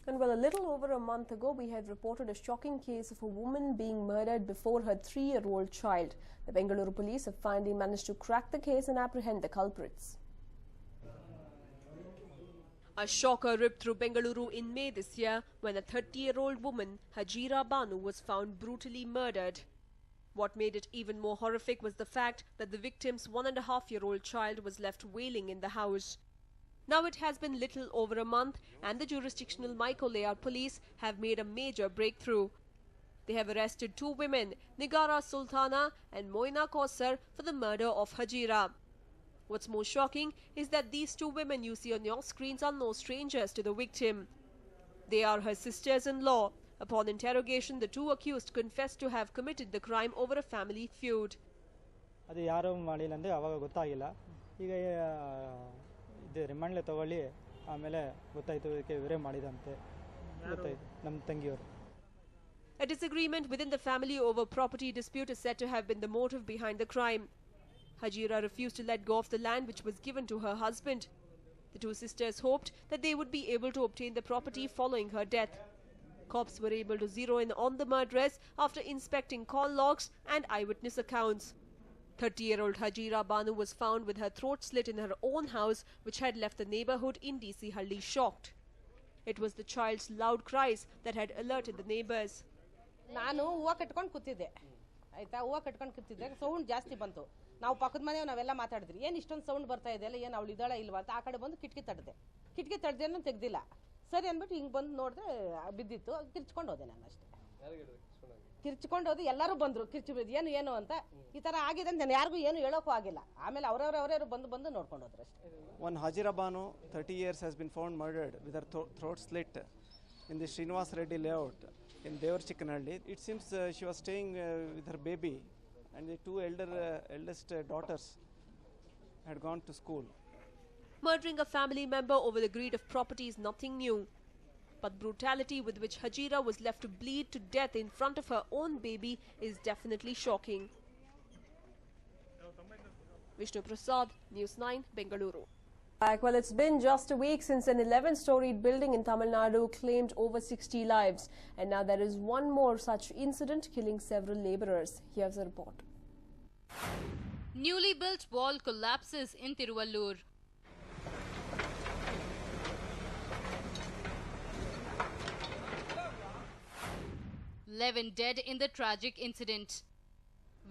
And well, a little over a month ago, we had reported a shocking case of a woman being murdered before her 3-year-old child. The Bengaluru police have finally managed to crack the case and apprehend the culprits. A shocker ripped through Bengaluru in May this year when a 30-year-old woman, Hajira Banu, was found brutally murdered. What made it even more horrific was the fact that the victim's 1.5-year-old child was left wailing in the house. Now it has been little over a month and the jurisdictional Micro Layout police have made a major breakthrough. They have arrested 2 women, Nigara Sultana and Moina Kausar, for the murder of Hajira. What's more shocking is that these 2 women you see on your screens are no strangers to the victim. They are her sisters-in-law. Upon interrogation, the 2 accused confessed to have committed the crime over a family feud. A disagreement within the family over property dispute is said to have been the motive behind the crime. Hajira refused to let go of the land which was given to her husband. The 2 sisters hoped that they would be able to obtain the property following her death. Cops were able to zero in on the murderess after inspecting call logs and eyewitness accounts. 30-year-old Hajira Banu was found with her throat slit in her own house, which had left the neighborhood in DC Halli shocked. It was the child's loud cries that had alerted the neighbors. ನಾನು ಹೂವ ಕಟ್ಕೊಂಡು ಕೂತಿದ್ದೆ ಆಯ್ತಾ ಹೂವ ಕಟ್ಕೊಂಡು ಕೂತಿದ್ದೆ sound ಜಾಸ್ತಿ ಬಂತು ನಾವು ಪಕ್ಕದ ಮನೆಯವರು ನಾವೆಲ್ಲ ಮಾತಾಡಿದ್ರಿ ಏನು ಇಷ್ಟೊಂದು ಸೌಂಡ್ ಬರ್ತಾ ಇದೆ ಅಲ್ಲ ಏನು ಅವಳು ಇದ್ದಾಳ ಇಲ್ವಾ ಅಂತ ಆ ಕಡೆ ಬಂದು ಕಿಟಕಿ ತಡೆದೇನು ತೆಗ್ದಿಲ್ಲ ಸರಿ ಅಂದ್ಬಿಟ್ಟು ಹಿಂಗೆ ಬಂದು ನೋಡಿದ್ರೆ ಬಿದ್ದಿತ್ತು ಕಿರ್ಚ್ಕೊಂಡು ಹೋದೆ ನಾನು ಅಷ್ಟೇ ಕಿರ್ಚ್ಕೊಂಡು ಹೋದೆ ಎಲ್ಲರೂ ಬಂದರು ಕಿರ್ಚಿ ಏನು ಅಂತ ಈ ಥರ ಆಗಿದೆ ಅಂತ ನಾನು ಯಾರಿಗೂ ಏನು ಹೇಳೋಕ್ಕೂ ಆಗಿಲ್ಲ ಆಮೇಲೆ ಅವರವರು ಬಂದು ನೋಡ್ಕೊಂಡು ಹೋದ್ರು ಅಷ್ಟೇ. One Hajira Banu, 30 years, has been found murdered with her throat slit in the Srinivas Reddy layout in Devarchikkanhalli. It seems she was staying with her baby and the 2 eldest daughters had gone to school. Murdering a family member over the greed of property is nothing new. But brutality with which Hajira was left to bleed to death in front of her own baby is definitely shocking. Vishnu Prasad, News9, Bengaluru. Well, it's been just a week since an 11-storied building in Tamil Nadu claimed over 60 lives. And now there is one more such incident killing several labourers. Here's a report. Newly built wall collapses in Tiruvallur. Eleven dead in the tragic incident.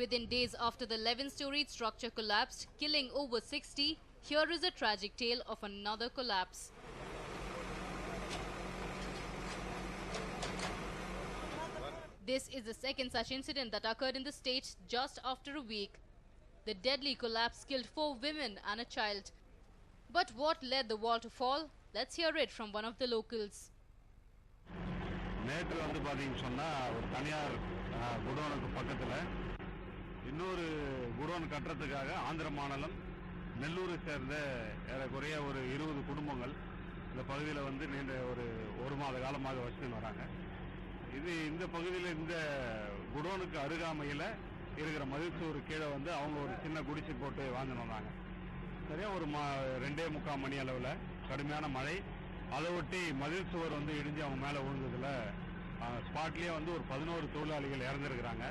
Within days after the 11-storied structure collapsed, killing over 60, here is a tragic tale of another collapse. This is the second such incident that occurred in the state just after a week. The deadly collapse killed 4 women and a child. But what led the wall to fall? Let's hear it from one of the locals. நேற்று வந்து பார்த்தீங்கன்னு சொன்னால் ஒரு தனியார் குடோனுக்கு பக்கத்தில் இன்னொரு godown கட்டுறதுக்காக ஆந்திர மாநிலம் நெல்லூரை சேர்ந்த ஏறக்குறைய ஒரு 20 குடும்பங்கள் இந்த பகுதியில் வந்து நீண்ட ஒரு மாத காலமாக வச்சுன்னு வராங்க. இந்த பகுதியில் இந்த குடோனுக்கு அருகாமையில் இருக்கிற மதில்சூர் கீழே வந்து அவங்க ஒரு சின்ன குடிசை போட்டு வாழ்ந்துன்னு வந்தாங்க. சரியாக ஒரு 2:45 மணி அளவில் கடுமையான மழை, அதை ஒட்டி மதில் சுவர் வந்து இடிஞ்சு அவங்க மேலே விழுந்ததில் ஸ்பாட்லேயே வந்து ஒரு 11 தொழிலாளிகள் இறந்துருக்கிறாங்க.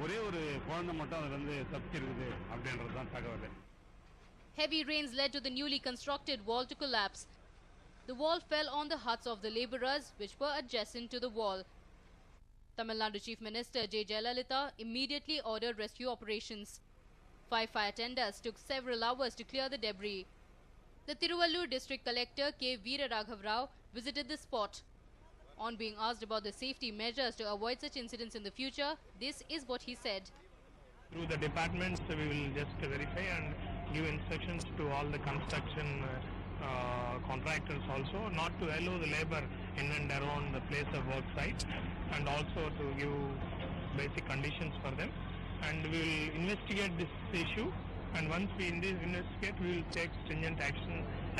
ஒரே ஒரு குழந்தை மட்டும் அதுலேருந்து தப்பிச்சிருக்குது அப்படின்றது தான் தகவல். Heavy rains led to the newly constructed wall to collapse. The wall fell on the huts of the labourers which were adjacent to the wall. Tamil Nadu Chief Minister J. Jayalalitha immediately ordered rescue operations. 5 fire tenders took several hours to clear the debris. The Tiruvallur District Collector K. Veera Raghav Rao visited the spot. On being asked about the safety measures to avoid such incidents in the future, this is what he said. Through the departments, we will just verify and give instructions to all the construction contractors also not to allow the labor in and around the place of work site, and also to give basic conditions for them. And we will investigate this issue, and once we investigate, we will take stringent action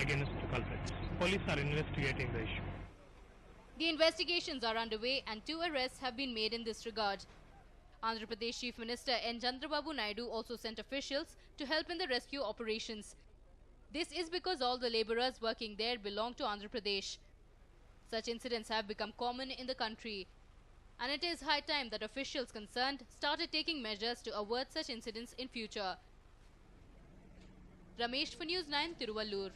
against the culprits. Police are investigating the issue. The investigations are underway and 2 arrests have been made in this regard. Andhra Pradesh Chief Minister N. Chandrababu Naidu also sent officials to help in the rescue operations. This is because all the labourers working there belong to Andhra Pradesh. Such incidents have become common in the country, and it is high time that officials concerned started taking measures to avert such incidents in future. Ramesh for News9, Tiruvallur.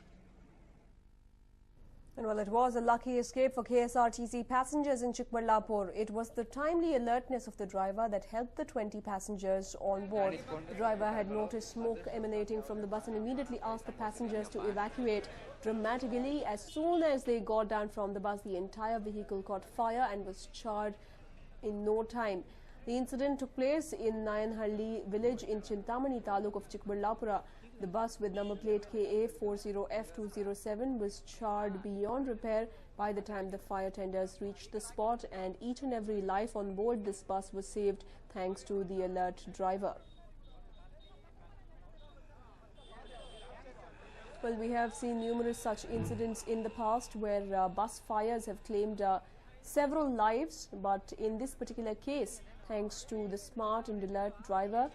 And well, it was a lucky escape for KSRTC passengers in Chikballapur. It was the timely alertness of the driver that helped the 20 passengers on board. The driver had noticed smoke emanating from the bus and immediately asked the passengers to evacuate. Dramatically, as soon as they got down from the bus, the entire vehicle caught fire and was charred in no time. The incident took place in Nayanhalli village in Chintamani taluk of Chikballapura. The bus with number plate KA40F207 was charred beyond repair by the time the fire tenders reached the spot, and each and every life on board this bus was saved thanks to the alert driver. Well, we have seen numerous such incidents in the past where bus fires have claimed several lives, but in this particular case, thanks to the smart and alert driver,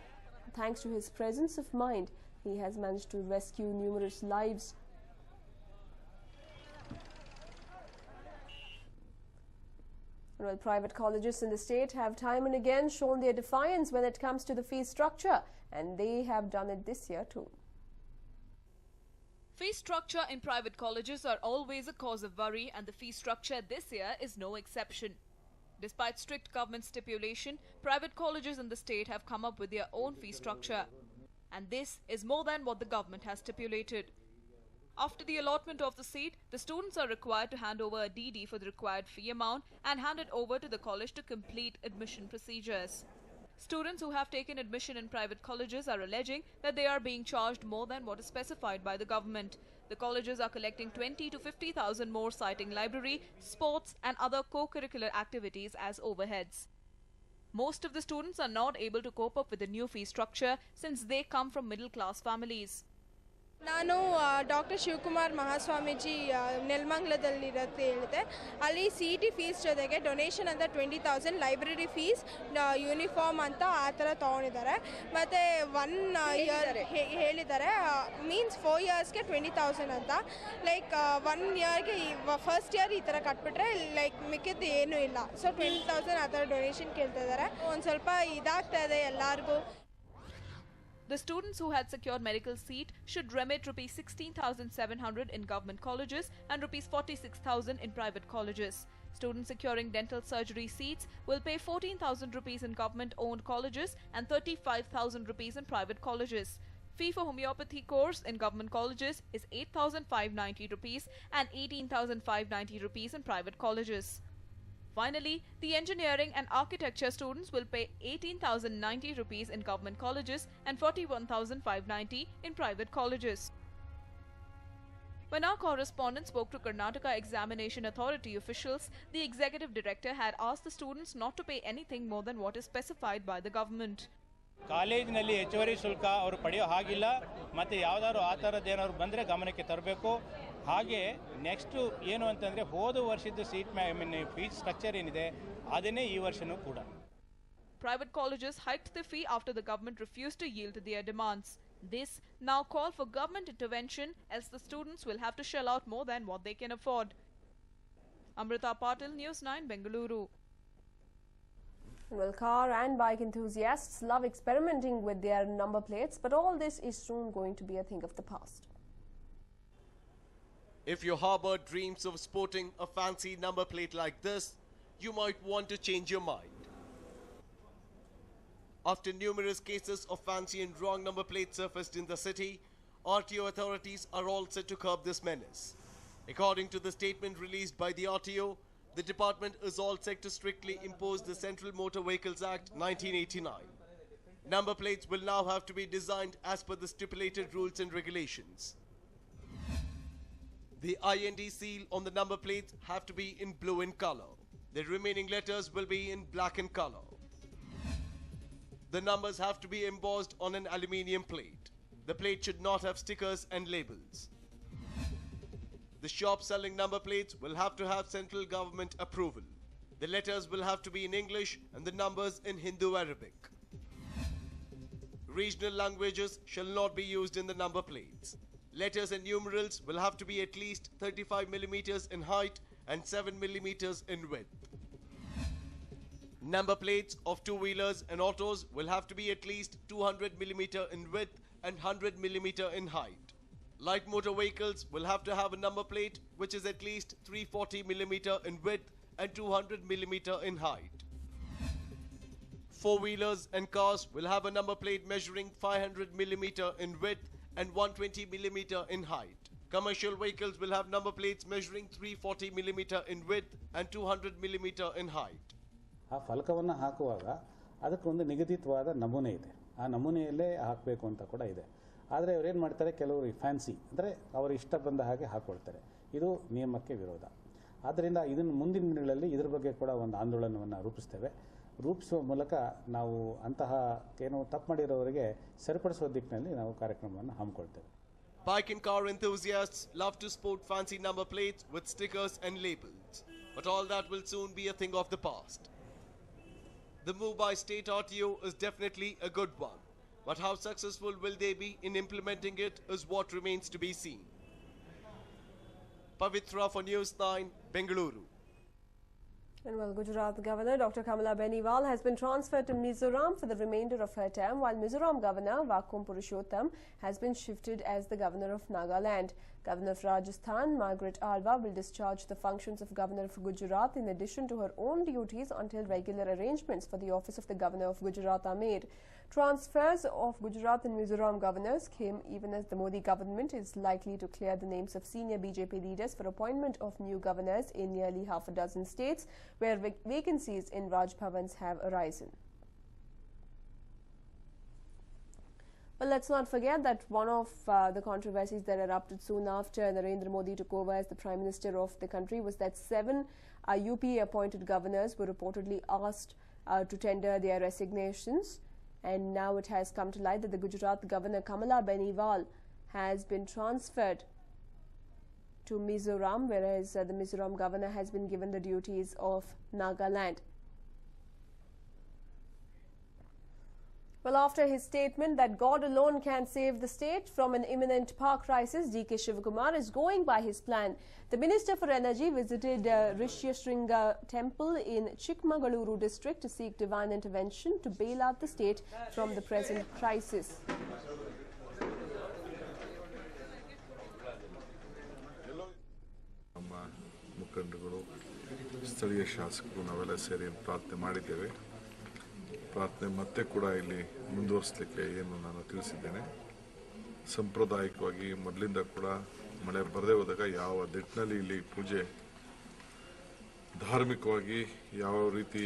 thanks to his presence of mind, he has managed to rescue numerous lives. Well, private colleges in the state have time and again shown their defiance when it comes to the fee structure, and they have done it this year too. Fee structure in private colleges are always a cause of worry, and the fee structure this year is no exception. Despite strict government stipulation, private colleges in the state have come up with their own fee structure. And this is more than what the government has stipulated. After the allotment of the seat, the students are required to hand over a DD for the required fee amount and hand it over to the college to complete admission procedures. Students who have taken admission in private colleges are alleging that they are being charged more than what is specified by the government. The colleges are collecting 20 to 50,000 more, citing library, sports and other co-curricular activities as overheads. Most of the students are not able to cope up with the new fee structure since they come from middle-class families. ನಾನು doctor Shivakumar Mahaswamiji ನೆಲಮಂಗಲದಲ್ಲಿರುತ್ತೆ ಹೇಳಿದೆ. ಅಲ್ಲಿ CET fees ಜೊತೆಗೆ donation ಅಂತ 20,000 library fees, uniform ಅಂತ ಆ ಥರ ತೊಗೊಂಡಿದ್ದಾರೆ. ಮತ್ತು 1 year ಹೇಳಿದ್ದಾರೆ, ಮೀನ್ಸ್ 4 ಇಯರ್ಸ್ಗೆ 20,000 ಅಂತ. ಲೈಕ್ 1 ಇಯರ್ಗೆ ಫಸ್ಟ್ ಇಯರ್ ಈ ಥರ ಕಟ್ಬಿಟ್ರೆ ಲೈಕ್ ಮಿಕ್ಕಿದ್ದು ಏನೂ ಇಲ್ಲ. ಸೊ 20,000 ಆ ಥರ ಡೊನೇಷನ್ ಕೇಳ್ತಾ ಇದ್ದಾರೆ. ಒಂದು ಸ್ವಲ್ಪ ಇದಾಗ್ತಾ ಇದೆ ಎಲ್ಲರಿಗೂ. The students who had secured medical seat should remit rupees 16,700 in government colleges and rupees 46,000 in private colleges. Students securing dental surgery seats will pay 14,000 rupees in government-owned colleges and 35,000 rupees in private colleges. Fee for homeopathy course in government colleges is 8,590 rupees and 18,590 rupees in private colleges. Finally, the engineering and architecture students will pay 18,090 rupees in government colleges and 41,590 in private colleges. When our correspondent spoke to Karnataka Examination Authority officials, the executive director had asked the students not to pay anything more than what is specified by the government. ಕಾಲೇಜಿನಲ್ಲಿ ಹೆಚ್ಚುವರಿ ಶುಲ್ಕ ಅವರು ಪಡೆಯೋ ಹಾಗಿಲ್ಲ, ಮತ್ತು ಯಾವುದಾದ್ರು ಆ ಥರದ್ದೇನಾದ್ರು ಬಂದರೆ ಗಮನಕ್ಕೆ ತರಬೇಕು. ಹಾಗೆ ನೆಕ್ಸ್ಟು ಏನು ಅಂತಂದರೆ ಹೋದ ವರ್ಷದ ಫೀಸ್ ಸ್ಟ್ರಕ್ಚರ್ ಏನಿದೆ ಅದನ್ನೇ ಈ ವರ್ಷನೂ ಕೂಡ. Private colleges hiked the fee after the government refused to yield to their demands. This now call for government intervention, else the students will have to shell out more than what they can afford. Amrita Patil, News9, Bengaluru. Well, car and bike enthusiasts love experimenting with their number plates, but all this is soon going to be a thing of the past. If you harbor dreams of sporting a fancy number plate like this, you might want to change your mind. After numerous cases of fancy and wrong number plates surfaced in the city, RTO authorities are all set to curb this menace. According to the statement released by the RTO, the department is all set to strictly impose the Central Motor Vehicles Act 1989. Number plates will now have to be designed as per the stipulated rules and regulations. The IND seal on the number plates have to be in blue in color. The remaining letters will be in black in color. The numbers have to be embossed on an aluminium plate. The plate should not have stickers and labels. The shop selling number plates will have to have central government approval. The letters will have to be in English and the numbers in Hindu Arabic. Regional languages shall not be used in the number plates. Letters and numerals will have to be at least 35 millimeters in height and 7 millimeters in width. Number plates of two-wheelers and autos will have to be at least 200 millimeter in width and 100 millimeter in height. Light motor vehicles will have to have a number plate which is at least 340 millimeter in width and 200 millimeter in height. Four-wheelers and cars will have a number plate measuring 500 millimeter in width and 120 millimeter in height. Commercial vehicles will have number plates measuring 340 millimeter in width and 200 millimeter in height. ಆ ಫಲಕವನ್ನು ಹಾಕುವಾಗ ಅದಕ್ಕೊಂದು ನಿಗದಿತವಾದ ನಮೂನೆ ಇದೆ. ಆ ನಮೂನೆಯಲ್ಲೇ ಹಾಕಬೇಕು ಅಂತ ಕೂಡ ಇದೆ. ಆದರೆ ಅವರು ಏನು ಮಾಡ್ತಾರೆ, ಕೆಲವರು ಫ್ಯಾನ್ಸಿ ಅಂದರೆ ಅವರು ಇಷ್ಟ ಬಂದ ಹಾಗೆ ಹಾಕ್ಕೊಳ್ತಾರೆ. ಇದು ನಿಯಮಕ್ಕೆ ವಿರೋಧ. ಆದ್ದರಿಂದ ಇದನ್ನು ಮುಂದಿನ ದಿನಗಳಲ್ಲಿ ಇದರ ಬಗ್ಗೆ ಕೂಡ ಒಂದು ಆಂದೋಲನವನ್ನು ರೂಪಿಸುವ ಮೂಲಕ ನಾವು ಅಂತಹ ಏನು ತಪ್ಪು ಮಾಡಿರೋರಿಗೆ ಸರಿಪಡಿಸುವ ದಿಕ್ಕಿನಲ್ಲಿ ನಾವು ಕಾರ್ಯಕ್ರಮವನ್ನು ಹಮ್ಮಿಕೊಳ್ತೇವೆ. Bike and car enthusiasts love to sport fancy number plates with stickers and labels. But all that will soon be a thing of the past. The move by state RTO is definitely a good one. But how successful will they be in implementing it is what remains to be seen. Pavitra for News9, Bengaluru. And well, Gujarat Governor Dr. Kamala Beniwal has been transferred to Mizoram for the remainder of her term, while Mizoram Governor Vakum Purushottam has been shifted as the Governor of Nagaland. Governor of Rajasthan, Margaret Alva, will discharge the functions of Governor of Gujarat in addition to her own duties until regular arrangements for the office of the Governor of Gujarat are made. Transfers of Gujarat and Mizoram governors came even as the Modi government is likely to clear the names of senior BJP leaders for appointment of new governors in nearly half a dozen states where vacancies in Raj Bhavans have arisen. Well, let's not forget that one of the controversies that erupted soon after Narendra Modi took over as the Prime Minister of the country was that 7 UPA-appointed governors were reportedly asked to tender their resignations. And now it has come to light that the Gujarat Governor Kamala Beniwal has been transferred to Mizoram, whereas the Mizoram Governor has been given the duties of Nagaland. Well, after his statement that God alone can save the state from an imminent power crisis, D.K. Shivakumar is going by his plan. The Minister for Energy visited Rishyashringa Temple in Chikmagaluru district to seek divine intervention to bail out the state from the present crisis. ನಮ್ಮ ಮುಖಂಡರುಗಳು ಸ್ಥಳೀಯ ಶಾಸಕರು ನಾವೆಲ್ಲ ಸೇರಿ ಪ್ರಾರ್ಥನೆ ಮಾಡಿದ್ದೇವೆ. ಪ್ರಾರ್ಥನೆ ಮತ್ತೆ ಕೂಡ ಇಲ್ಲಿ ಮುಂದುವರಿಸಲಿಕ್ಕೆ ಏನು ನಾನು ತಿಳಿಸಿದ್ದೇನೆ. ಸಾಂಪ್ರದಾಯಿಕವಾಗಿ ಮೊದಲಿಂದ ಕೂಡ ಮಳೆ ಬರದೇ ಹೋದಾಗ ಯಾವ ದಿಟ್ಟಿನಲ್ಲಿ ಇಲ್ಲಿ ಪೂಜೆ ಧಾರ್ಮಿಕವಾಗಿ ಯಾವ ರೀತಿ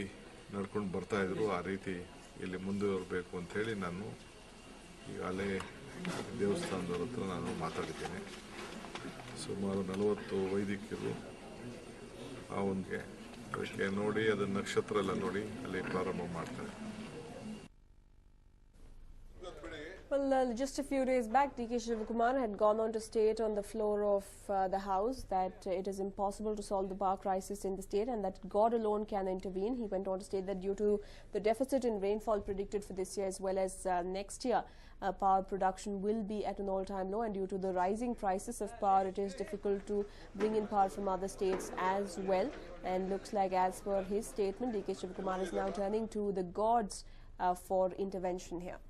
ನಡ್ಕೊಂಡು ಬರ್ತಾ ಇದ್ರು ಆ ರೀತಿ ಇಲ್ಲಿ ಮುಂದುವರಬೇಕು ಅಂತ ಹೇಳಿ ನಾನು ಈಗಾಗಲೇ ದೇವಸ್ಥಾನದವ್ರ ಹತ್ರ ನಾನು ಮಾತಾಡಿದ್ದೇನೆ. ಸುಮಾರು 40 ವೈದಿಕರು ಅದಕ್ಕೆ ನೋಡಿ ಅದನ್ನ ನಕ್ಷತ್ರ ಎಲ್ಲ ನೋಡಿ ಅಲ್ಲಿ ಪ್ರಾರಂಭ ಮಾಡ್ತಾರೆ. Well, just a few days back, D.K. Shivakumar had gone on to state on the floor of the House that it is impossible to solve the power crisis in the state and that God alone can intervene. He went on to state that due to the deficit in rainfall predicted for this year as well as next year, power production will be at an all-time low, and due to the rising prices of power, it is difficult to bring in power from other states as well. And looks like, as per his statement, D.K. Shivakumar is now turning to the gods for intervention here.